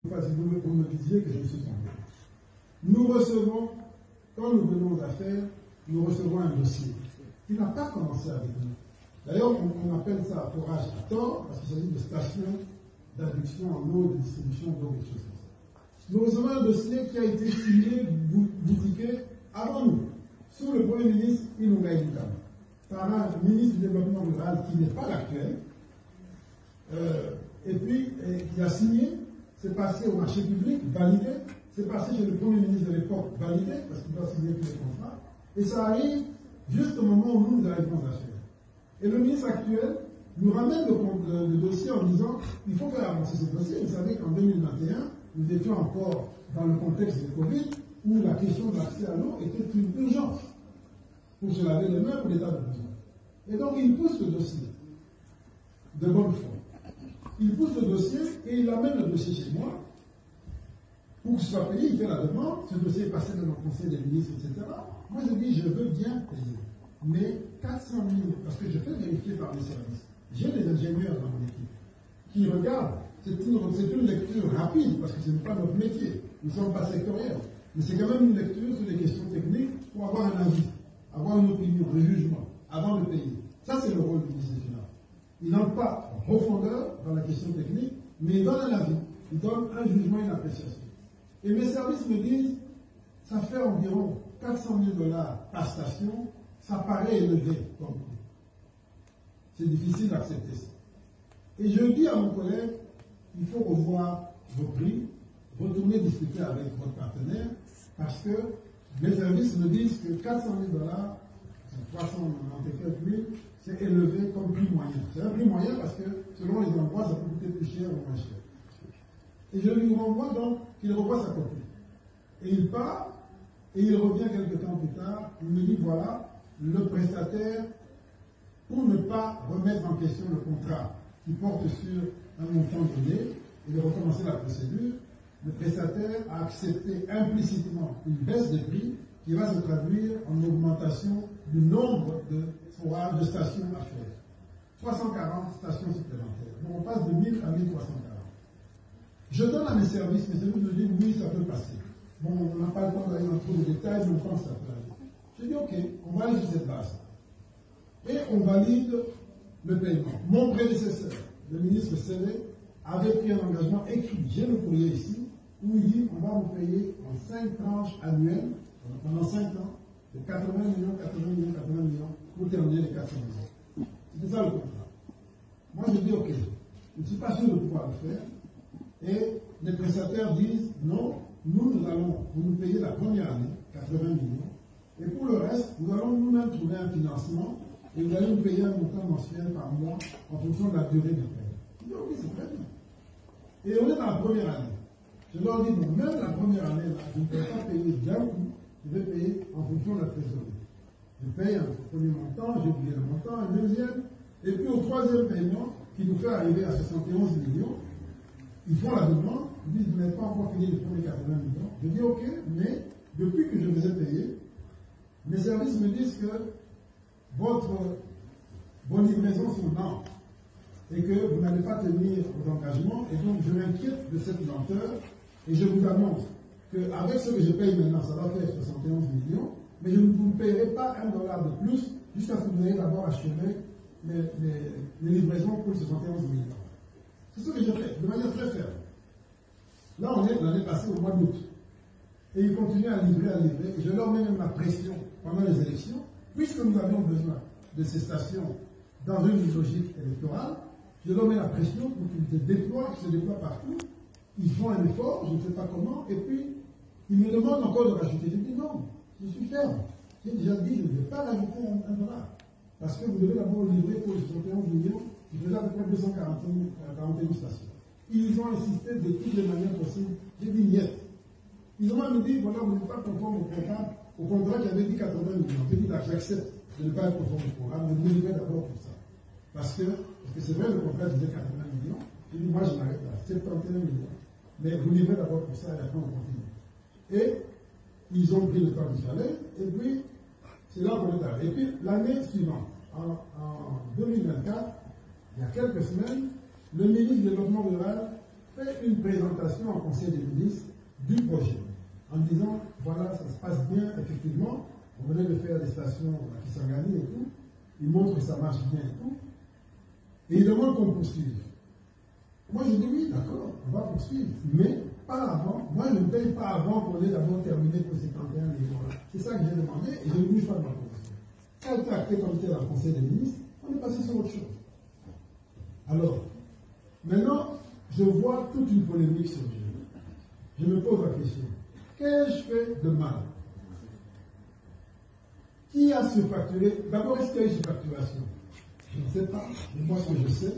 Vous me disiez que je me suis trompé. Nous recevons, quand nous venons aux affaires, nous recevons un dossier qui n'a pas commencé avec nous. D'ailleurs, on appelle ça forage à tort, parce qu'il s'agit de stations d'adduction en eau, de distribution d'eau, quelque chose comme ça. Nous recevons un dossier qui a été signé, boutiqué avant nous, sous le Premier ministre Ilunga Ilunkamba, par un ministre du Développement rural qui n'est pas l'actuel, et puis qui a signé. C'est passé au marché public, validé. C'est passé chez le Premier ministre de l'époque, validé, parce qu'il doit signer tous les contrats. Et ça arrive juste au moment où nous arrivons à faire. Et le ministre actuel nous ramène le dossier en disant il faut faire avancer ce dossier. Vous savez qu'en 2021, nous étions encore dans le contexte de Covid, où la question de l'accès à l'eau était une urgence pour se laver les mains pour l'état de besoin. Et donc il pousse le dossier de bonne foi. Il pousse le dossier et il amène le dossier chez moi pour que ce soit payé. Il fait la demande. Ce dossier est passé dans le Conseil des ministres, etc. Moi, je dis, je veux bien payer. Mais 400 000, parce que je fais vérifier par les services. J'ai des ingénieurs dans mon équipe qui regardent. C'est une lecture rapide, parce que ce n'est pas notre métier. Nous ne sommes pas sectoriels. Mais c'est quand même une lecture sur les questions techniques pour avoir un avis, avoir une opinion, un jugement, avant de payer. Ça, c'est le rôle du ministre des Finances. Il n'entre pas en profondeur dans la question technique, mais il donne un avis, il donne un jugement, une appréciation. Et mes services me disent, ça fait environ 400 000 $ par station, ça paraît élevé comme coût. C'est difficile d'accepter ça. Et je dis à mon collègue, il faut revoir vos prix, retourner discuter avec votre partenaire, parce que mes services me disent que 400 000 $, 394 000, c'est élevé comme prix moyen. C'est un prix moyen parce que selon les endroits, ça peut coûter plus cher ou moins cher. Et je lui renvoie donc qu'il revoie sa copie. Et il part, et il revient quelques temps plus tard, il me dit voilà, le prestataire, pour ne pas remettre en question le contrat qui porte sur un montant donné et de recommencer la procédure, le prestataire a accepté implicitement une baisse de prix qui va se traduire en augmentation du nombre de forages, de stations à faire. 340 stations supplémentaires. Donc on passe de 1000 à 1340. Je donne à mes services, mes services me disent oui, ça peut passer. Bon, on n'a pas le temps d'aller dans trop de détails, mais on pense que ça peut aller. Je dis ok, on va aller sur cette base. Et on valide le paiement. Mon prédécesseur, le ministre Sélé, avait pris un engagement écrit. J'ai le courrier ici, où il dit on va vous payer en 5 tranches annuelles, pendant 5 ans, de 80 millions, 80 millions, 80 millions, pour terminer les 400 millions. C'était ça le contrat. Moi je dis ok, je ne suis pas sûr de pouvoir le faire. Et les prestataires disent non, nous allons vous payer la première année, 80 millions, et pour le reste, nous allons nous-mêmes trouver un financement, et vous allez nous payer un montant mensuel par mois en fonction de la durée du paiement. Je dis ok, c'est très bien. Et on est dans la première année. Je leur dis, bon, même la première année, là, je ne peux pas payer d'un coup, je vais payer en fonction de la trésorerie. Je paye un premier montant, j'ai oublié le montant, un deuxième, et puis au troisième paiement, qui nous fait arriver à 71 millions, ils font la demande, ils disent, vous n'avez pas encore payé les premiers 80 millions. Je dis, ok, mais depuis que je vous ai payé, mes services me disent que vos livraisons sont lentes et que vous n'allez pas tenir vos engagements, et donc je m'inquiète de cette lenteur, et je vous annonce qu'avec ce que je paye maintenant, ça va faire 71 millions, mais je ne vous paierai pas $1 de plus jusqu'à ce que vous ayez d'abord achevé les livraisons pour 71 millions. C'est ce que j'ai fait, de manière très ferme. Là, on est l'année passée au mois d'août. Et ils continuent à livrer, et je leur mets même la pression pendant les élections, puisque nous avions besoin de ces stations dans une logique électorale, je leur mets la pression pour qu'ils se déploient partout. Ils font un effort, je ne sais pas comment, et puis ils me demandent encore de rajouter. Je dis non, je suis ferme. J'ai déjà dit, je ne vais pas rajouter $1. Parce que vous devez d'abord livrer pour les 71 millions, qui faisaient à peu près 241 stations. Ils ont insisté de toutes les manières possibles. J'ai dit niet. Ils ont même dit, voilà, vous n'êtes pas conforme au contrat qui avait dit 80 millions. J'ai dit, j'accepte de ne pas être conforme au programme, mais vous livrez d'abord pour ça. Parce que c'est vrai, le contrat disait 80 millions. J'ai dit, moi je m'arrête là, 71 millions. Mais vous livrez d'abord pour ça et après on continue. Et ils ont pris le temps qu'il fallait, et puis c'est là qu'on est arrivé. Et puis l'année suivante, en 2024, il y a quelques semaines, le ministre du Développement rural fait une présentation en Conseil des ministres du projet, en disant, voilà, ça se passe bien, effectivement, on venait de faire des stations à Kisangani et tout, il montre que ça marche bien et tout, et il demande qu'on poursuive. Moi, je dis oui, d'accord, on va poursuivre, mais pas avant. Moi, je ne paye pas avant qu'on ait d'abord terminé pour ces 31 millions-là. C'est ça que j'ai demandé et je ne bouge pas de ma position. Quand elle était actée comme tel dans le Conseil des ministres, on est passé sur autre chose. Alors, maintenant, je vois toute une polémique sur le jeu. Je me pose la question. Qu'ai-je fait de mal? Qui a surfacturé? D'abord, est-ce qu'il y a eu surfacturation? Je ne sais pas. Mais moi, ce que je sais,